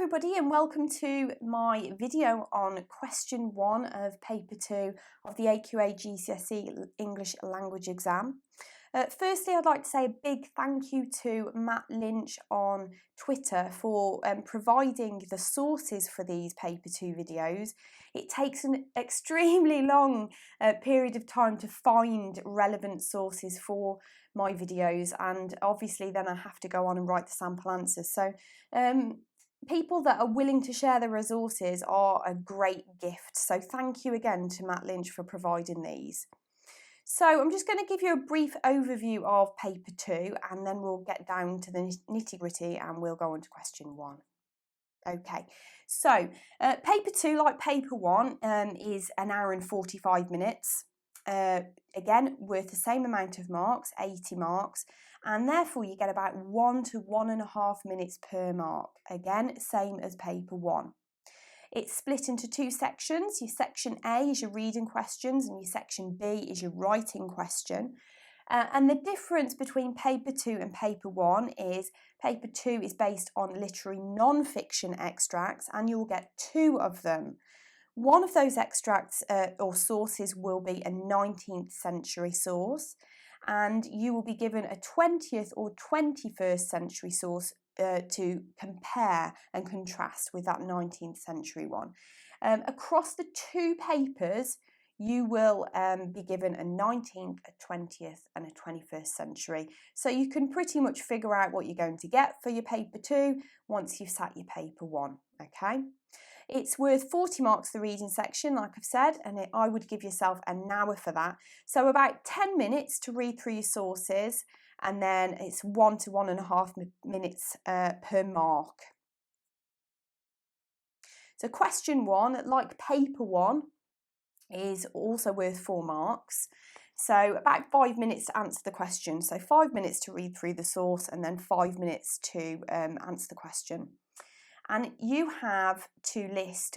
everybody, and welcome to my video on question 1 of paper 2 of the AQA GCSE English language exam. Firstly, I'd like to say a big thank you to Matt Lynch on Twitter for providing the sources for these paper 2 videos. It takes an extremely long period of time to find relevant sources for my videos, and obviously then I have to go on and write the sample answers. So people that are willing to share their resources are a great gift. So thank you again to Matt Lynch for providing these. So I'm just going to give you a brief overview of paper 2 and then we'll get down to the nitty-gritty and we'll go on to question 1. Okay, so paper 2, like paper 1, is an hour and 45 minutes. Again, worth the same amount of marks, 80 marks, and therefore you get about 1 to 1.5 minutes per mark. Again, same as paper 1. It's split into 2 sections. Your section A is your reading questions and your section B is your writing question. And the difference between paper 2 and paper 1 is paper 2 is based on literary non-fiction extracts and you'll get 2 of them. One of those extracts or sources will be a 19th century source, and you will be given a 20th or 21st century source to compare and contrast with that 19th century one. Across the 2 papers, you will be given a 19th, a 20th and a 21st century. So you can pretty much figure out what you're going to get for your paper 2 once you've sat your paper 1, okay? It's worth 40 marks, the reading section, like I've said, and I would give yourself an hour for that. So about 10 minutes to read through your sources, and then it's 1 to 1.5 minutes per mark. So question 1, like paper 1, is also worth 4 marks. So about 5 minutes to answer the question. So 5 minutes to read through the source and then 5 minutes to answer the question. And you have to list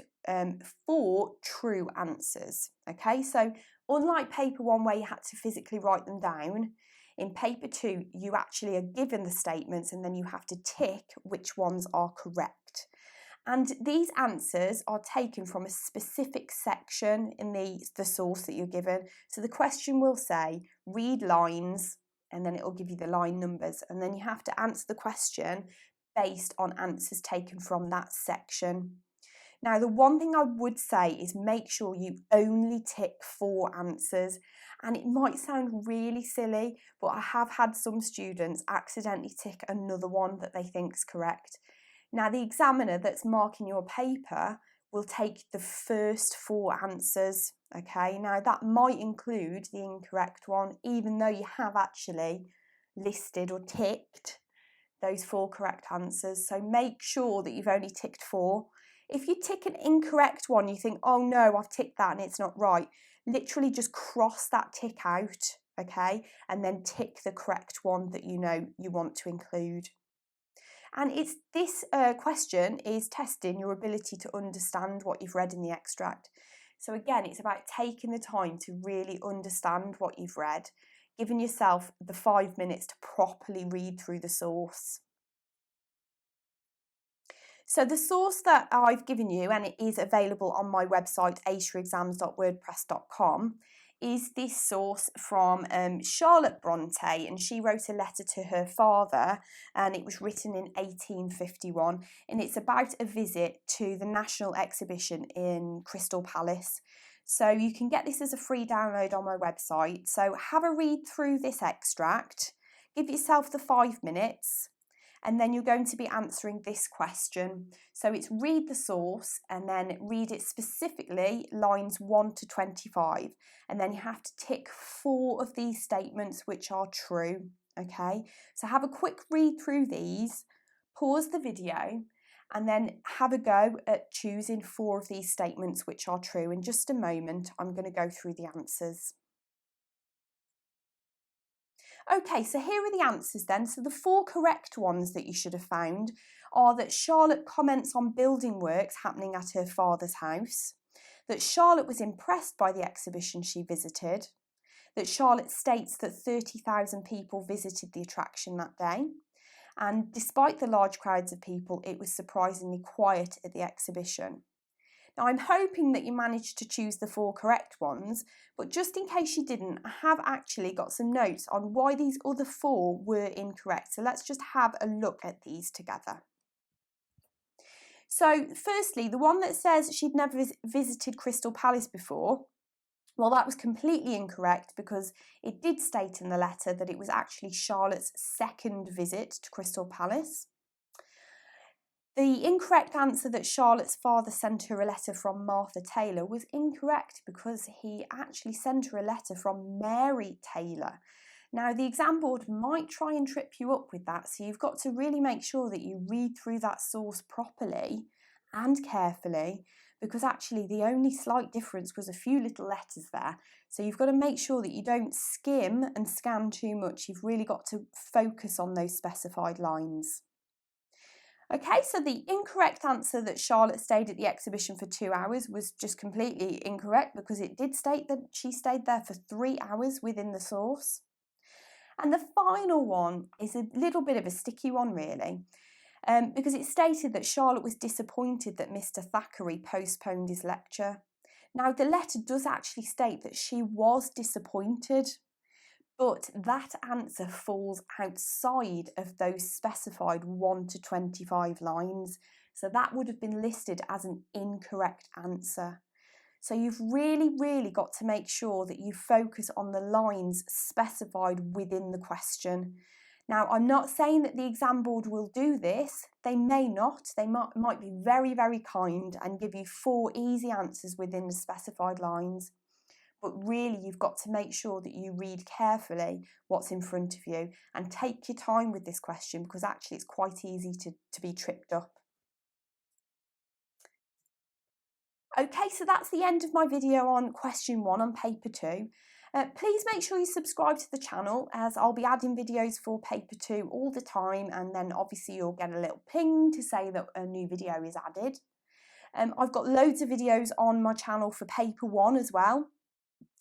4 true answers, okay? So unlike paper 1 where you had to physically write them down, in paper 2 you actually are given the statements and then you have to tick which ones are correct. And these answers are taken from a specific section in the source that you're given. So the question will say, read lines, and then it will give you the line numbers. And then you have to answer the question based on answers taken from that section. Now, the one thing I would say is make sure you only tick 4 answers. And it might sound really silly, but I have had some students accidentally tick another one that they think is correct. Now, the examiner that's marking your paper will take the first 4 answers, okay? Now, that might include the incorrect one, even though you have actually listed or ticked those 4 correct answers. So make sure that you've only ticked 4. If you tick an incorrect one, you think, oh no, I've ticked that and it's not right, literally just cross that tick out, okay? And then tick the correct one that you know you want to include. And this question is testing your ability to understand what you've read in the extract. So again, it's about taking the time to really understand what you've read, giving yourself the 5 minutes to properly read through the source. So the source that I've given you, and it is available on my website, asiaexams.wordpress.com, is this source from Charlotte Bronte, and she wrote a letter to her father, and it was written in 1851, and it's about a visit to the National Exhibition in Crystal Palace. So you can get this as a free download on my website. So have a read through this extract, give yourself the 5 minutes, and then you're going to be answering this question. So it's read the source and then read it specifically lines 1 to 25. And then you have to tick 4 of these statements which are true, okay? So have a quick read through these, pause the video, and then have a go at choosing 4 of these statements which are true. In just a moment, I'm going to go through the answers. Okay, so here are the answers then. So the 4 correct ones that you should have found are that Charlotte comments on building works happening at her father's house, that Charlotte was impressed by the exhibition she visited, that Charlotte states that 30,000 people visited the attraction that day, and despite the large crowds of people, it was surprisingly quiet at the exhibition. Now, I'm hoping that you managed to choose the 4 correct ones, but just in case you didn't, I have actually got some notes on why these other 4 were incorrect. So let's just have a look at these together. So firstly, the one that says she'd never visited Crystal Palace before, well, that was completely incorrect because it did state in the letter that it was actually Charlotte's 2nd visit to Crystal Palace. The incorrect answer that Charlotte's father sent her a letter from Martha Taylor was incorrect because he actually sent her a letter from Mary Taylor. Now, the exam board might try and trip you up with that, so you've got to really make sure that you read through that source properly and carefully, because actually the only slight difference was a few little letters there. So you've got to make sure that you don't skim and scan too much. You've really got to focus on those specified lines. Okay, so the incorrect answer that Charlotte stayed at the exhibition for 2 hours was just completely incorrect because it did state that she stayed there for 3 hours within the source. And the final one is a little bit of a sticky one, really, because it stated that Charlotte was disappointed that Mr. Thackeray postponed his lecture. Now, the letter does actually state that she was disappointed, but that answer falls outside of those specified 1 to 25 lines. So that would have been listed as an incorrect answer. So you've really got to make sure that you focus on the lines specified within the question. Now, I'm not saying that the exam board will do this. They may not. They might be very kind and give you 4 easy answers within the specified lines. But really, you've got to make sure that you read carefully what's in front of you and take your time with this question because actually it's quite easy to be tripped up. Okay, so that's the end of my video on question 1 on paper 2. Please make sure you subscribe to the channel as I'll be adding videos for paper 2 all the time, and then obviously you'll get a little ping to say that a new video is added. I've got loads of videos on my channel for paper 1 as well.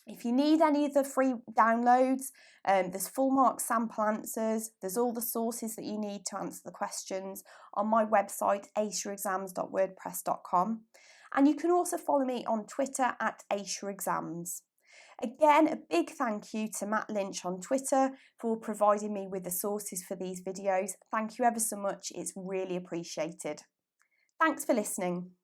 If you need any of the free downloads, there's full mark sample answers, there's all the sources that you need to answer the questions on my website aceyourexams.wordpress.com, and you can also follow me on Twitter at aceyourexams. Again, a big thank you to Matt Lynch on Twitter for providing me with the sources for these videos. Thank you ever so much, it's really appreciated. Thanks for listening.